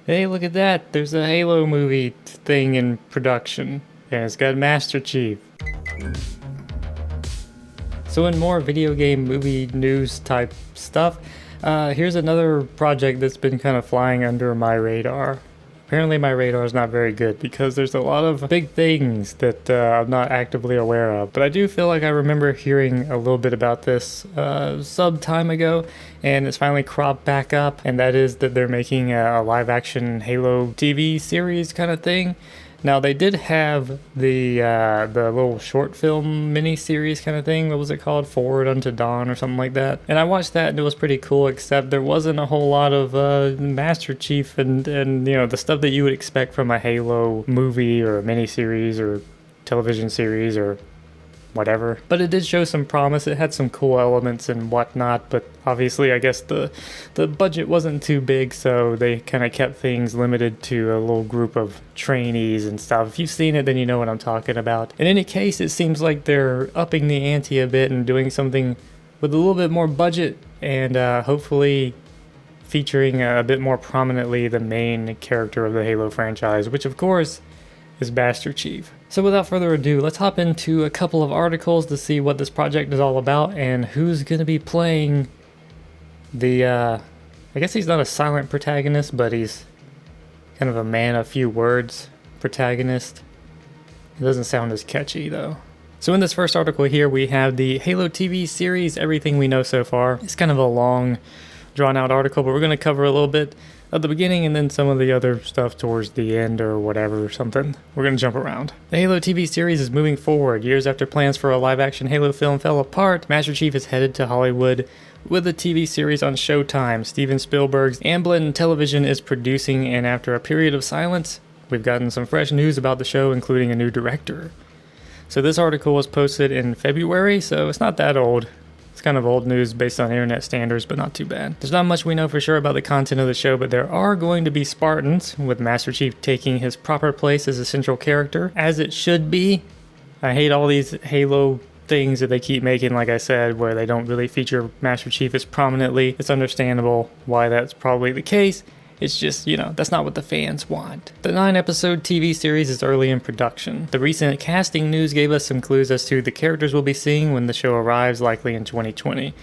Hey, look at that. There's a Halo movie thing in production, and it's got Master Chief. So in more video game movie news type stuff, here's another project that's been kind of flying under my radar. Apparently my radar is not very good because there's a lot of big things that I'm not actively aware of. But I do feel like I remember hearing a little bit about this some time ago, and it's finally cropped back up, and that is that they're making a live action Halo TV series kind of thing. Now they did have the little short film mini series kind of thing. What was it called? Forward Unto Dawn or something like that. And I watched that and it was pretty cool. Except there wasn't a whole lot of Master Chief and you know the stuff that you would expect from a Halo movie or a mini series or television series or whatever. But it did show some promise. It had some cool elements and whatnot, but obviously I guess the budget wasn't too big, so they kind of kept things limited to a little group of trainees and stuff. If you've seen it, then you know what I'm talking about. In any case, it seems like they're upping the ante a bit and doing something with a little bit more budget and hopefully featuring a bit more prominently the main character of the Halo franchise, which of course is Master Chief. So without further ado, let's hop into a couple of articles to see what this project is all about and who's going to be playing the, I guess he's not a silent protagonist, but he's kind of a man of few words protagonist. It doesn't sound as catchy though. So in this first article here, we have the Halo TV series, everything we know so far. It's kind of a long, drawn out article, but we're going to cover a little bit at the beginning and then some of the other stuff towards the end or whatever or something. We're going to jump around. The Halo TV series is moving forward. Years after plans for a live-action Halo film fell apart, Master Chief is headed to Hollywood with a TV series on Showtime. Steven Spielberg's Amblin Television is producing, and after a period of silence, we've gotten some fresh news about the show, including a new director. So this article was posted in February, so it's not that old. It's kind of old news based on internet standards, but not too bad. There's not much we know for sure about the content of the show, but there are going to be Spartans, with Master Chief taking his proper place as a central character, as it should be. I hate all these Halo things that they keep making, like I said, where they don't really feature Master Chief as prominently. It's understandable why that's probably the case. It's just, you know, that's not what the fans want. The 9-episode TV series is early in production. The recent casting news gave us some clues as to the characters we'll be seeing when the show arrives, likely in 2020.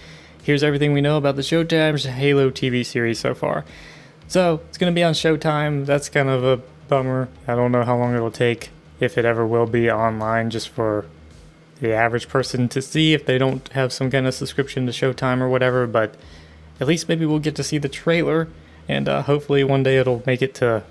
Here's everything we know about the Showtime's Halo TV series so far. So, it's going to be on Showtime. That's kind of a bummer. I don't know how long it'll take, if it ever will be online, just for the average person to see if they don't have some kind of subscription to Showtime or whatever, but at least maybe we'll get to see the trailer. And hopefully one day it'll make it to,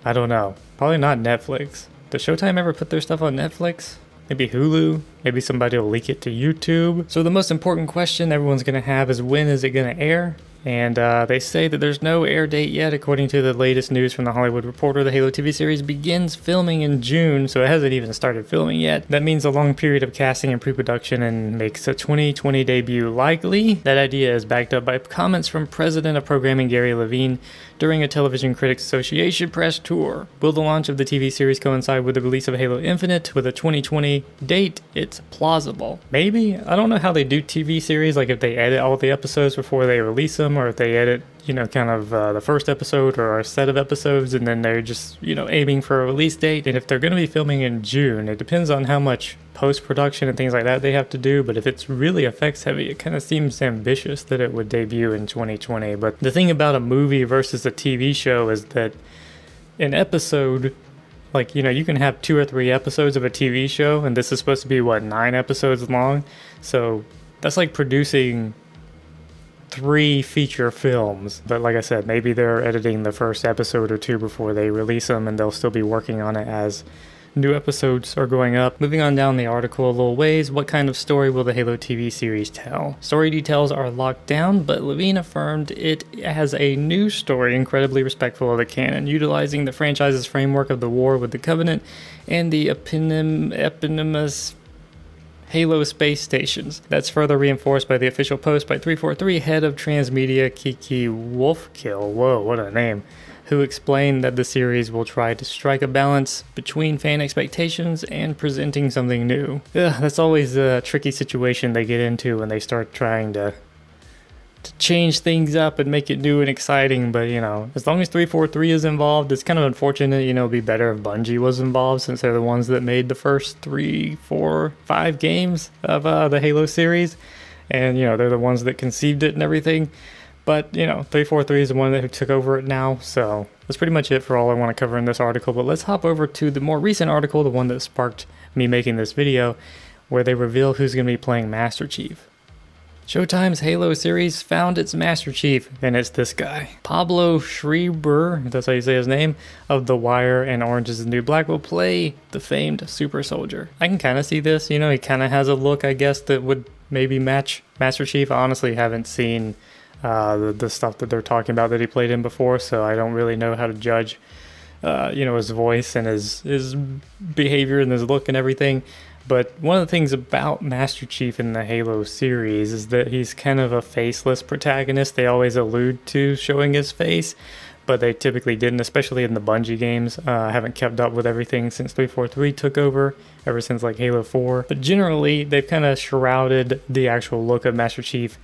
I don't know, probably not Netflix. Does Showtime ever put their stuff on Netflix? Maybe Hulu? Maybe somebody will leak it to YouTube? So the most important question everyone's going to have is, when is it going to air? And they say that there's no air date yet. According to the latest news from The Hollywood Reporter, the Halo TV series begins filming in June, so it hasn't even started filming yet. That means a long period of casting and pre-production and makes a 2020 debut likely. That idea is backed up by comments from President of Programming Gary Levine during a Television Critics Association press tour. Will the launch of the TV series coincide with the release of Halo Infinite with a 2020 date? It's plausible. Maybe? I don't know how they do TV series, like if they edit all the episodes before they release them, or if they edit, you know, kind of the first episode or a set of episodes and then they're just, you know, aiming for a release date. And if they're going to be filming in June, it depends on how much post-production and things like that they have to do. But if it's really effects heavy, it kind of seems ambitious that it would debut in 2020. But the thing about a movie versus a TV show is that an episode, like, you know, you can have 2 or 3 episodes of a TV show, and this is supposed to be, what, 9 episodes long? So that's like producing 3 feature films. But like I said, maybe they're editing the first episode or 2 before they release them, and they'll still be working on it as new episodes are going up. Moving on down the article a little ways, what kind of story will the Halo TV series tell? Story details are locked down, but Levine affirmed it has a new story incredibly respectful of the canon, utilizing the franchise's framework of the war with the Covenant and the eponymous Halo space stations. That's further reinforced by the official post by 343 head of Transmedia Kiki Wolfkill, whoa, what a name, who explained that the series will try to strike a balance between fan expectations and presenting something new. That's always a tricky situation they get into when they start trying to change things up and make it new and exciting, but as long as 343 is involved, it's kind of unfortunate. It'd be better if Bungie was involved, since they're the ones that made the first 3, 4, 5 games of the Halo series, and they're the ones that conceived it and everything. But 343 is the one that took over it now. So that's pretty much it for all I want to cover in this article. But let's hop over to the more recent article, the one that sparked me making this video, where they reveal who's going to be playing Master Chief. Showtime's Halo series found its Master Chief, and it's this guy. Pablo Schreiber, if that's how you say his name, of The Wire and Orange is the New Black, will play the famed super soldier. I can kind of see this, he kind of has a look, I guess, that would maybe match Master Chief. I honestly haven't seen the stuff that they're talking about that he played in before, so I don't really know how to judge, his voice and his behavior and his look and everything. But one of the things about Master Chief in the Halo series is that he's kind of a faceless protagonist. They always allude to showing his face, but they typically didn't, especially in the Bungie games. I haven't kept up with everything since 343 took over, ever since like Halo 4. But generally, they've kind of shrouded the actual look of Master Chief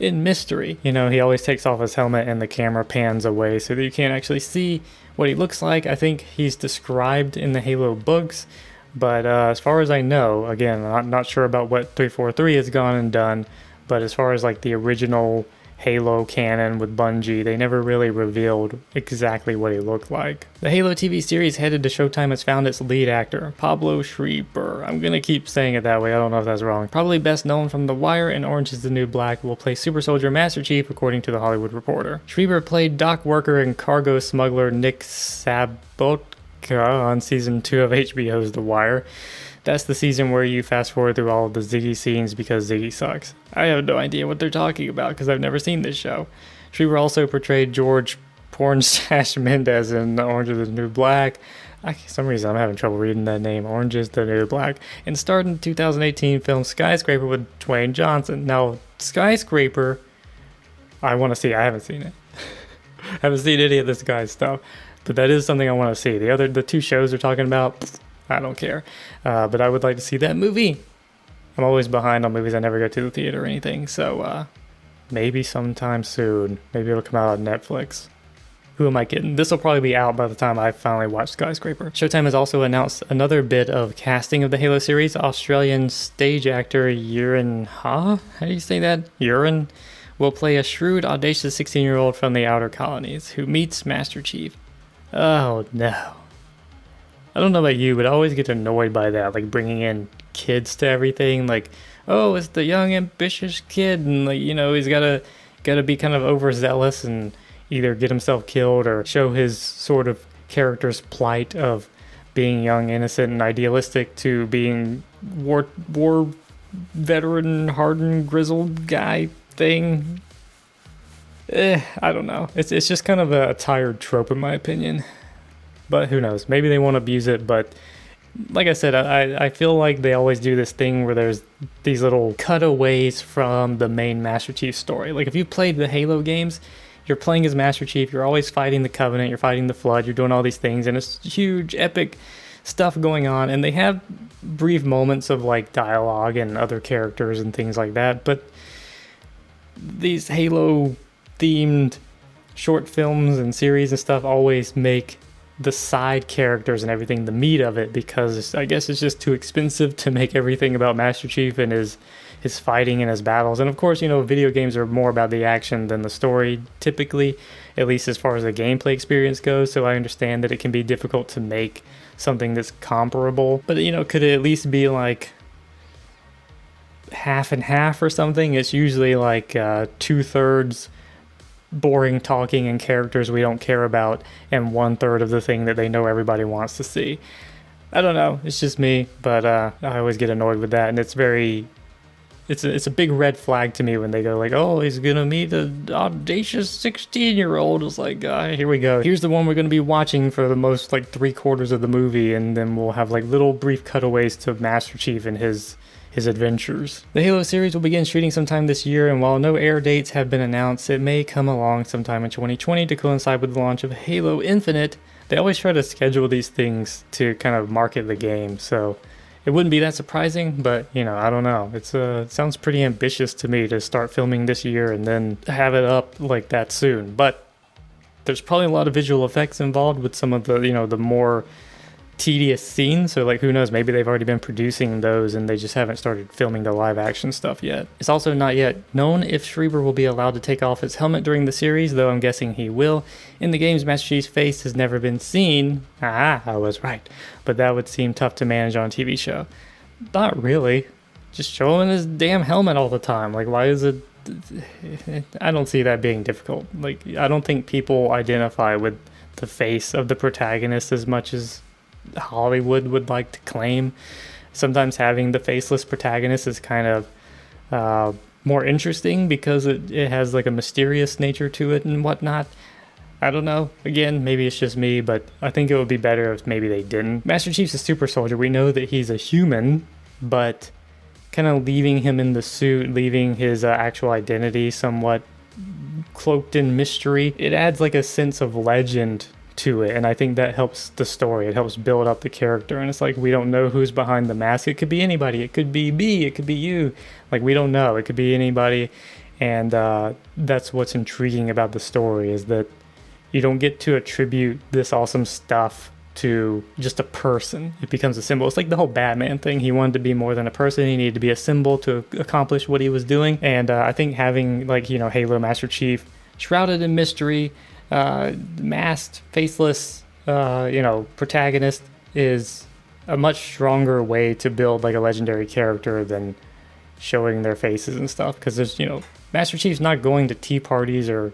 in mystery. He always takes off his helmet and the camera pans away so that you can't actually see what he looks like. I think he's described in the Halo books. But as far as I know, again, I'm not sure about what 343 has gone and done, but as far as like the original Halo canon with Bungie, they never really revealed exactly what he looked like. The Halo TV series headed to Showtime has found its lead actor, Pablo Schreiber. I'm gonna keep saying it that way, I don't know if that's wrong. Probably best known from The Wire and Orange is the New Black, will play Super Soldier Master Chief, according to The Hollywood Reporter. Schreiber played dock worker and cargo smuggler Nick Sabotka on season 2 of HBO's The Wire. That's the season where you fast forward through all of the Ziggy scenes because Ziggy sucks. I have no idea what they're talking about because I've never seen this show. Schreiber also portrayed George Pornstash Mendez in Orange is the New Black. For some reason I'm having trouble reading that name, Orange is the New Black, and starred in the 2018 film Skyscraper with Dwayne Johnson. Now, Skyscraper, I want to see. I haven't seen it. I haven't seen any of this guy's stuff. But that is something I want to see. The 2 shows they're talking about, I don't care. But I would like to see that movie. I'm always behind on movies. I never go to the theater or anything. So maybe sometime soon. Maybe it'll come out on Netflix. Who am I kidding? This will probably be out by the time I finally watch Skyscraper. Showtime has also announced another bit of casting of the Halo series. Australian stage actor Yurin Ha? How do you say that? Yurin will play a shrewd, audacious 16-year-old from the Outer Colonies who meets Master Chief. Oh no. I don't know about you, but I always get annoyed by that, like bringing in kids to everything. Like, oh, it's the young, ambitious kid, and like, he's gotta be kind of overzealous and either get himself killed or show his sort of character's plight of being young, innocent, and idealistic to being war veteran, hardened, grizzled guy thing. I don't know. It's just kind of a tired trope in my opinion. But who knows? Maybe they won't abuse it, but like I said, I feel like they always do this thing where there's these little cutaways from the main Master Chief story. Like if you played the Halo games, you're playing as Master Chief, you're always fighting the Covenant, you're fighting the Flood, you're doing all these things, and it's huge, epic stuff going on, and they have brief moments of like dialogue and other characters and things like that, but these Halo themed short films and series and stuff always make the side characters and everything the meat of it, because I guess it's just too expensive to make everything about Master Chief and his fighting and his battles. And of course, video games are more about the action than the story typically, at least as far as the gameplay experience goes, so I understand that it can be difficult to make something that's comparable, but could it at least be like half and half or something? It's usually like 2/3 boring talking and characters we don't care about, and 1/3 of the thing that they know everybody wants to see. I don't know, it's just me, but I always get annoyed with that, and it's a big red flag to me when they go like, oh, he's gonna meet an audacious 16-year-old. It's like, here we go. Here's the one we're gonna be watching for the most like 3/4 of the movie, and then we'll have like little brief cutaways to Master Chief and his adventures. The Halo series will begin shooting sometime this year, and while no air dates have been announced, it may come along sometime in 2020 to coincide with the launch of Halo Infinite. They always try to schedule these things to kind of market the game, so It wouldn't be that surprising, but you know, I don't know. It sounds pretty ambitious to me to start filming this year and then have it up like that soon. But there's probably a lot of visual effects involved with some of the, you know, the more tedious scenes. So like, who knows, maybe they've already been producing those and they just haven't started filming the live action stuff yet. It's also not yet known if Schreiber will be allowed to take off his helmet during the series, though I'm guessing he will. In the games, Master Chief's face has never been seen. I was right. But that would seem tough to manage on a TV show. Not really. Just show him his damn helmet all the time. Like, why is it... I don't see that being difficult. Like, I don't think people identify with the face of the protagonist as much as Hollywood would like to claim. Sometimes having the faceless protagonist is kind of more interesting because it has like a mysterious nature to it and whatnot. I don't know. Again, maybe it's just me, but I think it would be better if maybe they didn't. Master Chief's a super soldier. We know that he's a human, but kind of leaving him in the suit, leaving his actual identity somewhat cloaked in mystery, it adds like a sense of legend to it, and I think that helps the story. It helps build up the character, and it's like we don't know who's behind the mask. It could be anybody. It could be me. It could be you. Like, we don't know. It could be anybody, and that's what's intriguing about the story, is that you don't get to attribute this awesome stuff to just a person. It becomes a symbol. It's like the whole Batman thing. He wanted to be more than a person. He needed to be a symbol to accomplish what he was doing, and I think having, like, you know, Halo Master Chief shrouded in mystery, masked, faceless, you know, protagonist is a much stronger way to build like a legendary character than showing their faces and stuff. Because there's, you know, Master Chief's not going to tea parties or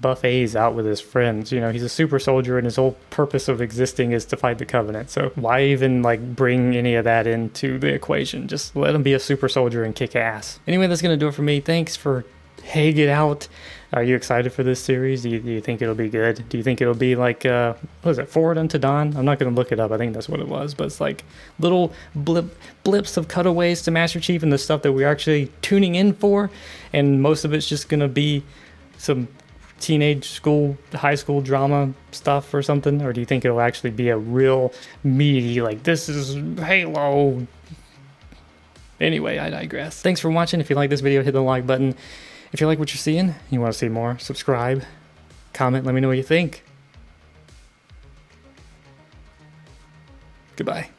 buffets out with his friends. You know, he's a super soldier and his whole purpose of existing is to fight the Covenant. So why even like bring any of that into the equation? Just let him be a super soldier and kick ass. Anyway, that's gonna do it for me. Thanks for hanging it out. Are you excited for this series? Do you think it'll be good? Do you think it'll be like, what was it, Forward Unto Dawn? I'm not going to look it up. I think that's what it was. But it's like little blips of cutaways to Master Chief and the stuff that we're actually tuning in for. And most of it's just going to be some teenage school, high school drama stuff or something? Or do you think it'll actually be a real meaty, like, this is Halo? Anyway, I digress. Thanks for watching. If you like this video, hit the like button. If you like what you're seeing, you want to see more, subscribe, comment, let me know what you think. Goodbye.